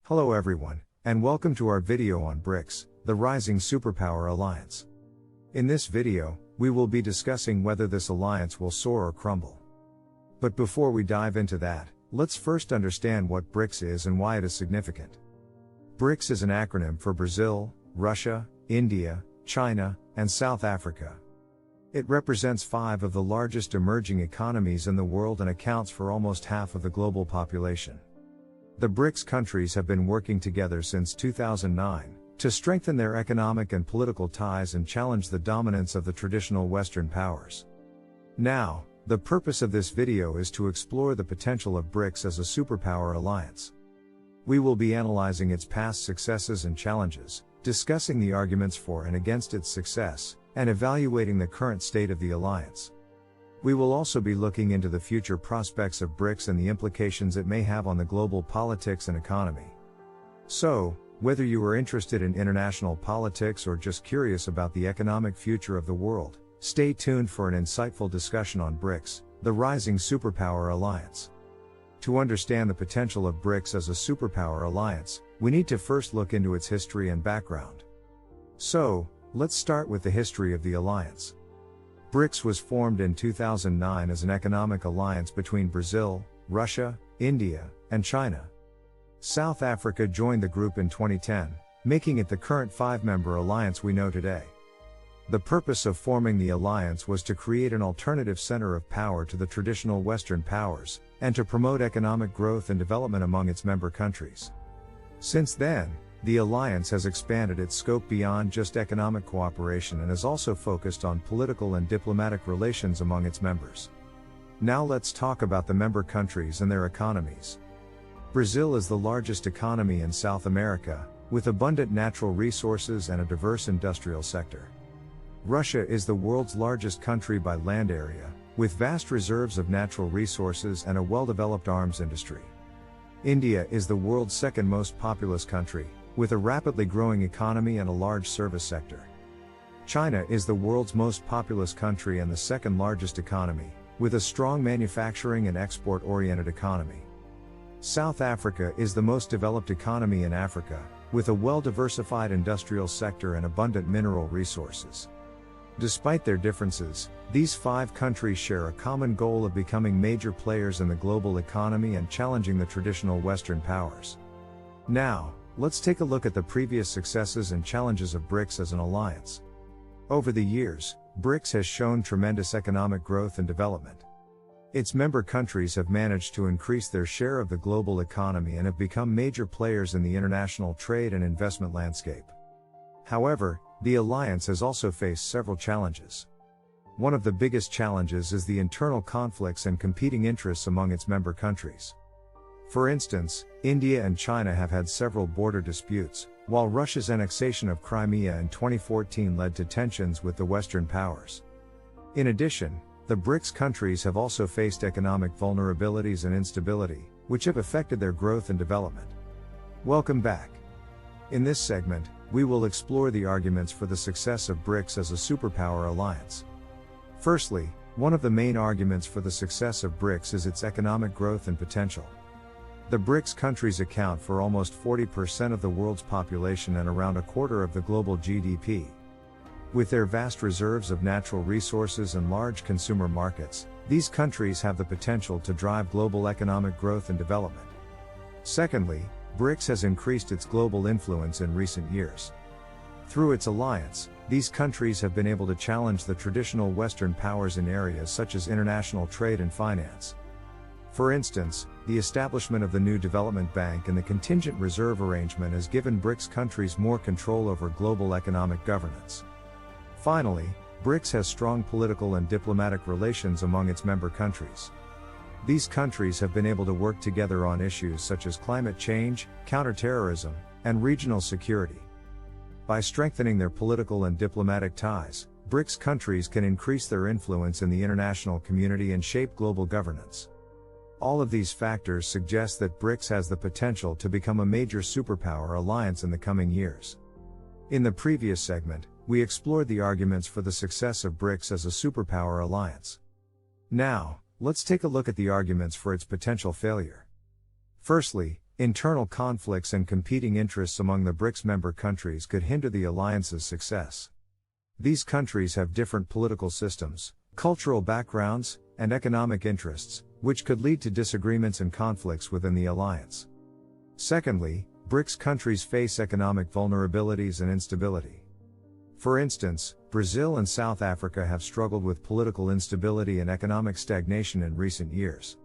Hello everyone, and welcome to our video on BRICS, the Rising Superpower Alliance. In this video, we will be discussing whether this alliance will soar or crumble. But before we dive into that, let's first understand what BRICS is and why it is significant. BRICS is an acronym for Brazil, Russia, India, China, and South Africa. It represents 5 of the largest emerging economies in the world and accounts for almost half of the global population. The BRICS countries have been working together since 2009 to strengthen their economic and political ties and challenge the dominance of the traditional Western powers. Now, the purpose of this video is to explore the potential of BRICS as a superpower alliance. We will be analyzing its past successes and challenges, discussing the arguments for and against its success, and evaluating the current state of the alliance. We will also be looking into the future prospects of BRICS and the implications it may have on the global politics and economy. So, whether you are interested in international politics or just curious about the economic future of the world, stay tuned for an insightful discussion on BRICS, the Rising Superpower Alliance. To understand the potential of BRICS as a superpower alliance, we need to first look into its history and background. So, let's start with the history of the alliance. BRICS was formed in 2009 as an economic alliance between Brazil, Russia, India, and China. South Africa joined the group in 2010, making it the current 5-member alliance we know today. The purpose of forming the alliance was to create an alternative center of power to the traditional Western powers, and to promote economic growth and development among its member countries. Since then, the alliance has expanded its scope beyond just economic cooperation and has also focused on political and diplomatic relations among its members. Now let's talk about the member countries and their economies. Brazil is the largest economy in South America, with abundant natural resources and a diverse industrial sector. Russia is the world's largest country by land area, with vast reserves of natural resources and a well-developed arms industry. India is the world's second most populous country, with a rapidly growing economy and a large service sector. China is the world's most populous country and the second largest economy, with a strong manufacturing and export-oriented economy. South Africa is the most developed economy in Africa, with a well-diversified industrial sector and abundant mineral resources. Despite their differences, these 5 countries share a common goal of becoming major players in the global economy and challenging the traditional Western powers. Now, let's take a look at the previous successes and challenges of BRICS as an alliance. Over the years, BRICS has shown tremendous economic growth and development. Its member countries have managed to increase their share of the global economy and have become major players in the international trade and investment landscape. However, the alliance has also faced several challenges. One of the biggest challenges is the internal conflicts and competing interests among its member countries. For instance, India and China have had several border disputes, while Russia's annexation of Crimea in 2014 led to tensions with the Western powers. In addition, the BRICS countries have also faced economic vulnerabilities and instability, which have affected their growth and development. Welcome back. In this segment, we will explore the arguments for the success of BRICS as a superpower alliance. Firstly, one of the main arguments for the success of BRICS is its economic growth and potential. The BRICS countries account for almost 40% of the world's population and around a quarter of the global GDP. With their vast reserves of natural resources and large consumer markets, these countries have the potential to drive global economic growth and development. Secondly, BRICS has increased its global influence in recent years. Through its alliance, these countries have been able to challenge the traditional Western powers in areas such as international trade and finance. For instance, the establishment of the new Development Bank and the Contingent Reserve Arrangement has given BRICS countries more control over global economic governance. Finally, BRICS has strong political and diplomatic relations among its member countries. These countries have been able to work together on issues such as climate change, counterterrorism, and regional security. By strengthening their political and diplomatic ties, BRICS countries can increase their influence in the international community and shape global governance. All of these factors suggest that BRICS has the potential to become a major superpower alliance in the coming years. In the previous segment, we explored the arguments for the success of BRICS as a superpower alliance. Now, let's take a look at the arguments for its potential failure. Firstly, internal conflicts and competing interests among the BRICS member countries could hinder the alliance's success. These countries have different political systems, cultural backgrounds, and economic interests, which could lead to disagreements and conflicts within the alliance. Secondly, BRICS countries face economic vulnerabilities and instability. For instance, Brazil and South Africa have struggled with political instability and economic stagnation in recent years.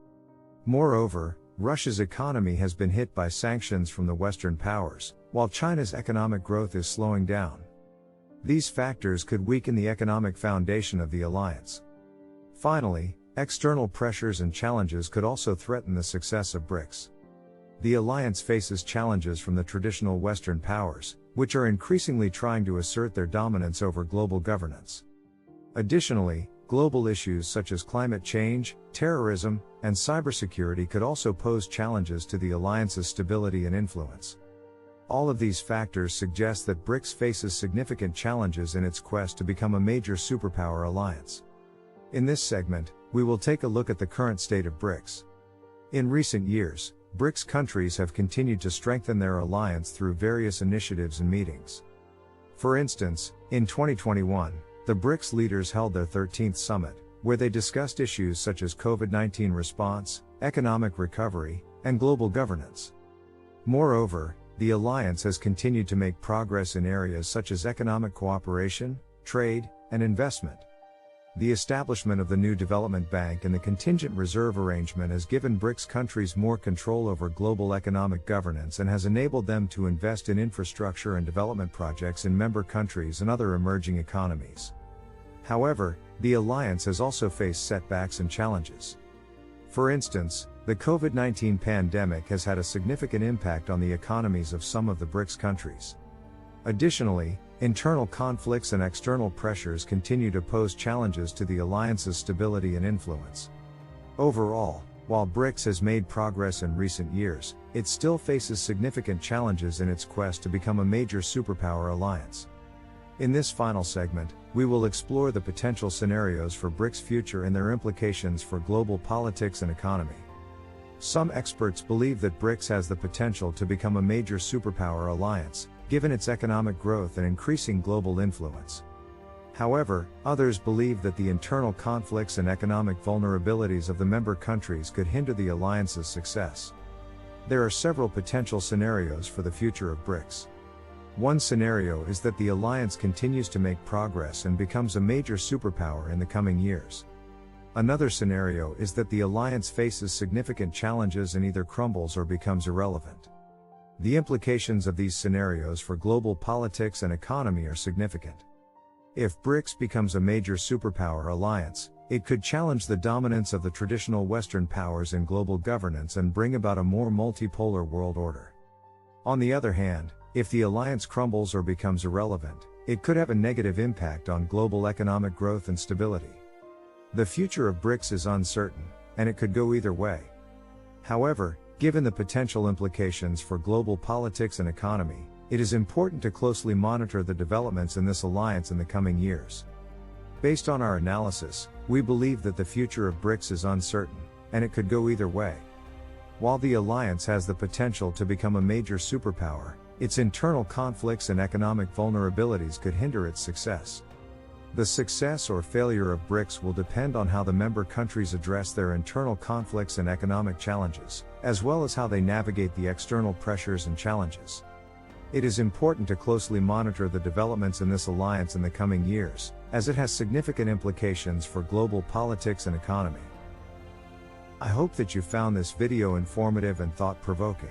Moreover, Russia's economy has been hit by sanctions from the Western powers, while China's economic growth is slowing down. These factors could weaken the economic foundation of the alliance. Finally, external pressures and challenges could also threaten the success of BRICS. The alliance faces challenges from the traditional Western powers, which are increasingly trying to assert their dominance over global governance. Additionally, global issues such as climate change, terrorism, and cybersecurity could also pose challenges to the alliance's stability and influence. All of these factors suggest that BRICS faces significant challenges in its quest to become a major superpower alliance. In this segment, we will take a look at the current state of BRICS. In recent years, BRICS countries have continued to strengthen their alliance through various initiatives and meetings. For instance, in 2021, the BRICS leaders held their 13th summit, where they discussed issues such as COVID-19 response, economic recovery, and global governance. Moreover, the alliance has continued to make progress in areas such as economic cooperation, trade, and investment. The establishment of the new development bank and the contingent reserve arrangement has given BRICS countries more control over global economic governance and has enabled them to invest in infrastructure and development projects in member countries and other emerging economies. However, the alliance has also faced setbacks and challenges. For instance, the COVID-19 pandemic has had a significant impact on the economies of some of the BRICS countries. Additionally, internal conflicts and external pressures continue to pose challenges to the alliance's stability and influence. Overall, while BRICS has made progress in recent years, it still faces significant challenges in its quest to become a major superpower alliance. In this final segment, we will explore the potential scenarios for BRICS' future and their implications for global politics and economy. Some experts believe that BRICS has the potential to become a major superpower alliance, given its economic growth and increasing global influence. However, others believe that the internal conflicts and economic vulnerabilities of the member countries could hinder the alliance's success. There are several potential scenarios for the future of BRICS. One scenario is that the alliance continues to make progress and becomes a major superpower in the coming years. Another scenario is that the alliance faces significant challenges and either crumbles or becomes irrelevant. The implications of these scenarios for global politics and economy are significant. If BRICS becomes a major superpower alliance, it could challenge the dominance of the traditional Western powers in global governance and bring about a more multipolar world order. On the other hand, if the alliance crumbles or becomes irrelevant, it could have a negative impact on global economic growth and stability. The future of BRICS is uncertain, and it could go either way. However, given the potential implications for global politics and economy, it is important to closely monitor the developments in this alliance in the coming years. Based on our analysis, we believe that the future of BRICS is uncertain, and it could go either way. While the alliance has the potential to become a major superpower, its internal conflicts and economic vulnerabilities could hinder its success. The success or failure of BRICS will depend on how the member countries address their internal conflicts and economic challenges, as well as how they navigate the external pressures and challenges. It is important to closely monitor the developments in this alliance in the coming years, as it has significant implications for global politics and economy. I hope that you found this video informative and thought-provoking.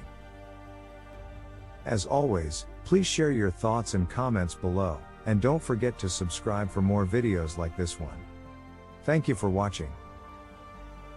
As always, please share your thoughts and comments below, and don't forget to subscribe for more videos like this one. Thank you for watching.